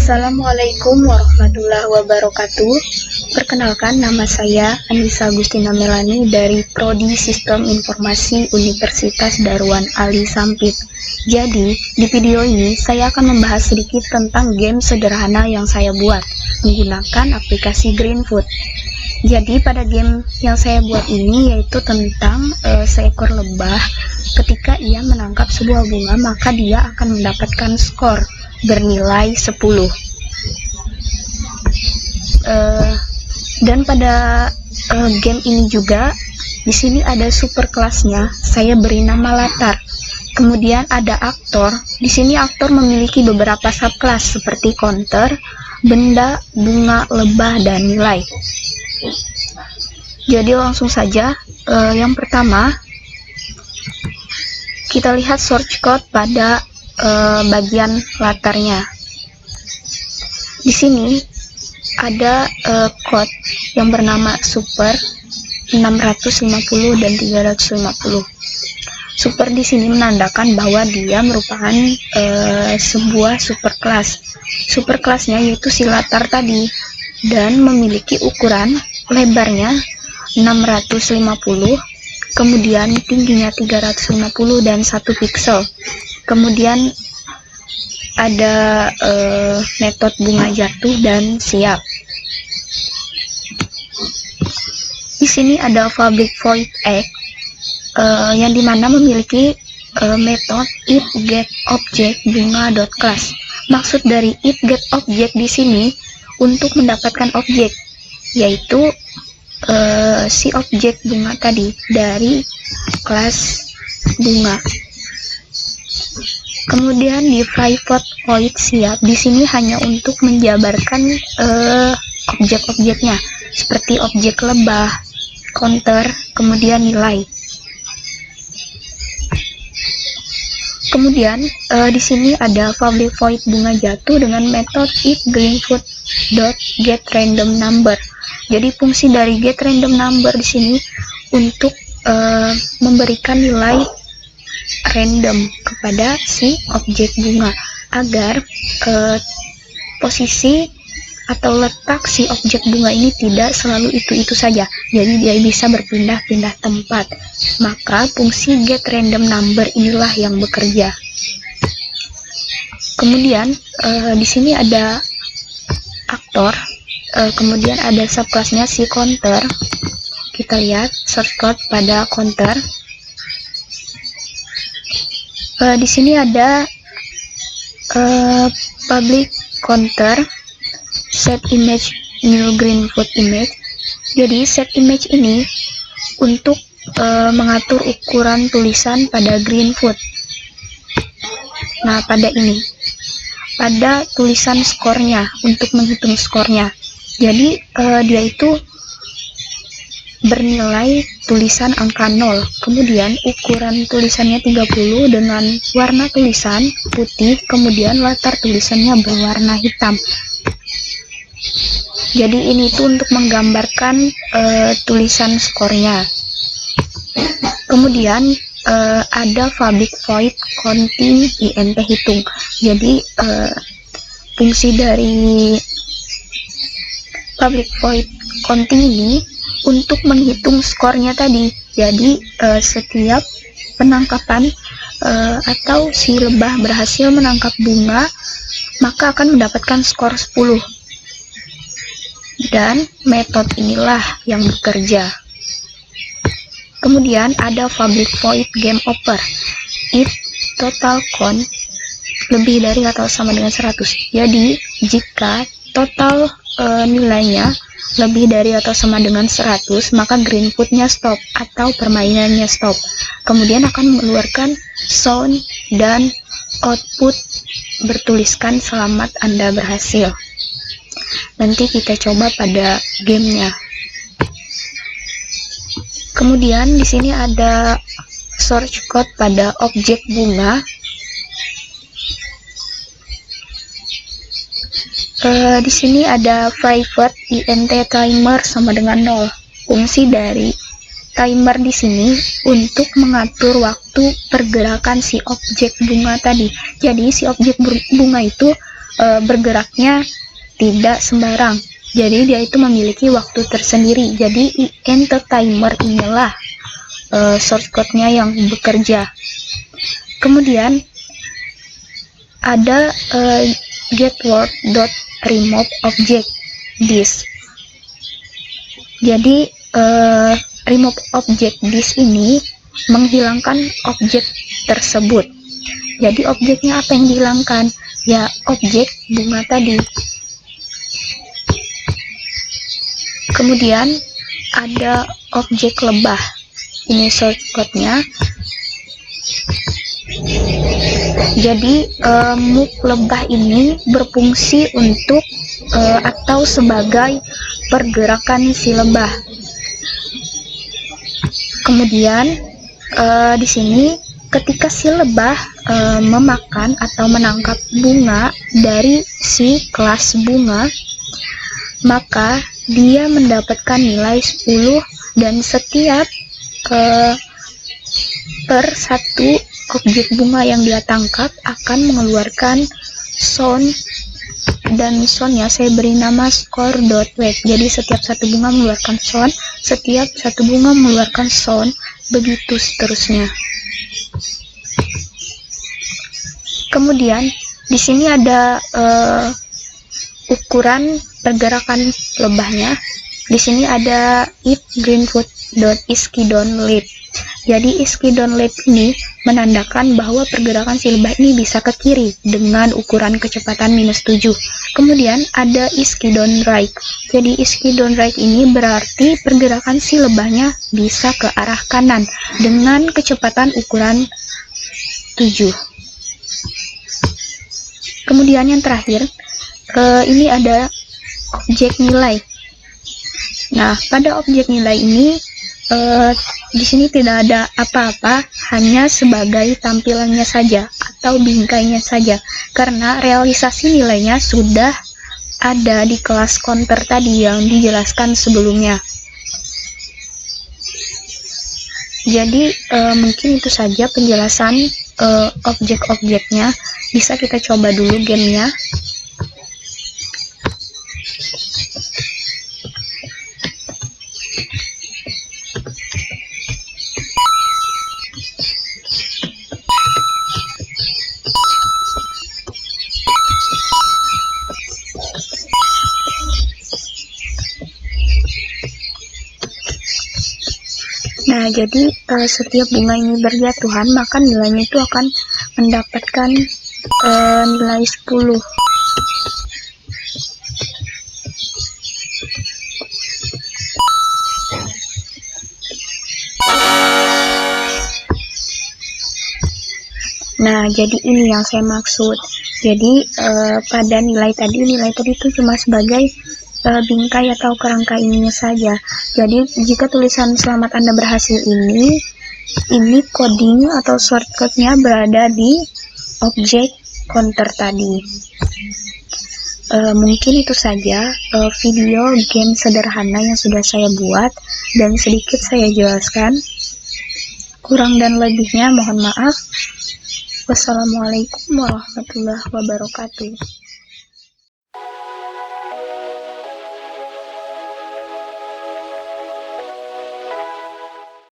Assalamualaikum warahmatullahi wabarakatuh. Perkenalkan, nama saya Anissa Agustina Melani dari Prodi Sistem Informasi Universitas Darwan Ali Sampit. Jadi, di video ini saya akan membahas sedikit tentang game sederhana yang saya buat menggunakan aplikasi Greenfood. Jadi, pada game yang saya buat ini yaitu tentang seekor lebah. Ketika ia menangkap sebuah bunga, maka dia akan mendapatkan skor bernilai 10. Dan pada game ini juga di sini ada super kelasnya. Saya beri nama latar. Kemudian ada aktor. Di sini aktor memiliki beberapa subkelas seperti counter, benda, bunga, lebah, dan nilai. Jadi langsung saja. Yang pertama kita lihat source code pada bagian latarnya. Di sini ada code yang bernama super 650 dan 350. Super di sini menandakan bahwa dia merupakan sebuah super kelas. Super kelasnya yaitu si latar tadi dan memiliki ukuran lebarnya 650, kemudian tingginya 350 dan 1 pixel. Kemudian ada metode bunga jatuh dan siap. Di sini ada public void egg yang dimana memiliki metode itGetObject bunga.class. Maksud dari itGetObject di sini untuk mendapatkan objek, yaitu si objek bunga tadi dari kelas bunga. Kemudian di private void siap di sini hanya untuk menjabarkan objek-objeknya seperti objek lebah, counter, kemudian nilai. Kemudian di sini ada public void bunga jatuh dengan metode itGreenfood.getRandomNumber. Jadi fungsi dari getRandomNumber di sini untuk memberikan nilai random kepada si objek bunga agar posisi atau letak si objek bunga ini tidak selalu itu saja, jadi dia bisa berpindah-pindah tempat. Maka fungsi getRandomNumber inilah yang bekerja. Kemudian di sini ada aktor, kemudian ada subclassnya si counter. Kita lihat source code pada counter. Di sini ada public counter set image new Greenfood image. Jadi set image ini untuk mengatur ukuran tulisan pada Greenfood. Nah, pada tulisan skornya untuk menghitung skornya. Jadi dia itu bernilai tulisan angka 0, kemudian ukuran tulisannya 30 dengan warna tulisan putih, kemudian latar tulisannya berwarna hitam. Jadi ini tuh untuk menggambarkan tulisan skornya. Kemudian ada public void counting int hitung. Jadi fungsi dari public void counting ini untuk menghitung skornya tadi. Jadi setiap penangkapan atau si lebah berhasil menangkap bunga, maka akan mendapatkan skor 10. Dan metode inilah yang bekerja. Kemudian ada public void game over. If total count lebih dari atau sama dengan 100. Jadi jika total nilainya lebih dari atau sama dengan 100, maka Greenfood-nya stop atau permainannya stop. Kemudian akan mengeluarkan sound dan output bertuliskan selamat Anda berhasil. Nanti kita coba pada gamenya. Kemudian di sini ada source code pada objek bunga. Di sini ada private int timer sama dengan 0. Fungsi dari timer di sini untuk mengatur waktu pergerakan si objek bunga tadi. Jadi si objek bunga itu bergeraknya tidak sembarang. Jadi dia itu memiliki waktu tersendiri. Jadi enter timer inilah shortcutnya yang bekerja. Kemudian ada getWord.remove object disk. Jadi remove object disk ini menghilangkan objek tersebut. Jadi objeknya apa yang dihilangkan? Ya, objek bunga tadi. Kemudian ada objek lebah. Ini shortcutnya. Jadi move lebah ini berfungsi untuk atau sebagai pergerakan si lebah. Kemudian di sini ketika si lebah memakan atau menangkap bunga dari si kelas bunga, maka dia mendapatkan nilai 10 dan setiap per satu objek bunga yang dia tangkap akan mengeluarkan sound, dan soundnya saya beri nama score.wave. Jadi setiap satu bunga mengeluarkan sound, setiap satu bunga mengeluarkan sound, begitu seterusnya. Kemudian di sini ada ukuran pergerakan lebahnya. Di sini ada if greenfoot.isKey.leap. Jadi isKey.leap ini menandakan bahwa pergerakan si lebah ini bisa ke kiri dengan ukuran kecepatan -7. Kemudian ada isKey.right. Jadi isKey.right ini berarti pergerakan si lebahnya bisa ke arah kanan dengan kecepatan ukuran 7. Kemudian yang terakhir, ini ada objek nilai. Nah, pada objek nilai ini di sini tidak ada apa-apa, hanya sebagai tampilannya saja atau bingkainya saja, karena realisasi nilainya sudah ada di kelas counter tadi yang dijelaskan sebelumnya. Jadi mungkin itu saja penjelasan objek-objeknya. Bisa kita coba dulu gamenya. Nah, jadi setiap bunga ini berjatuhan, maka nilainya itu akan mendapatkan nilai 10. Nah, jadi ini yang saya maksud. Jadi pada nilai tadi itu cuma sebagai bingkai atau kerangka ininya saja. Jadi jika tulisan selamat Anda berhasil ini coding atau shortcutnya berada di objek counter tadi. Mungkin itu saja video game sederhana yang sudah saya buat dan sedikit saya jelaskan. Kurang dan lebihnya mohon maaf. Wassalamualaikum warahmatullahi wabarakatuh.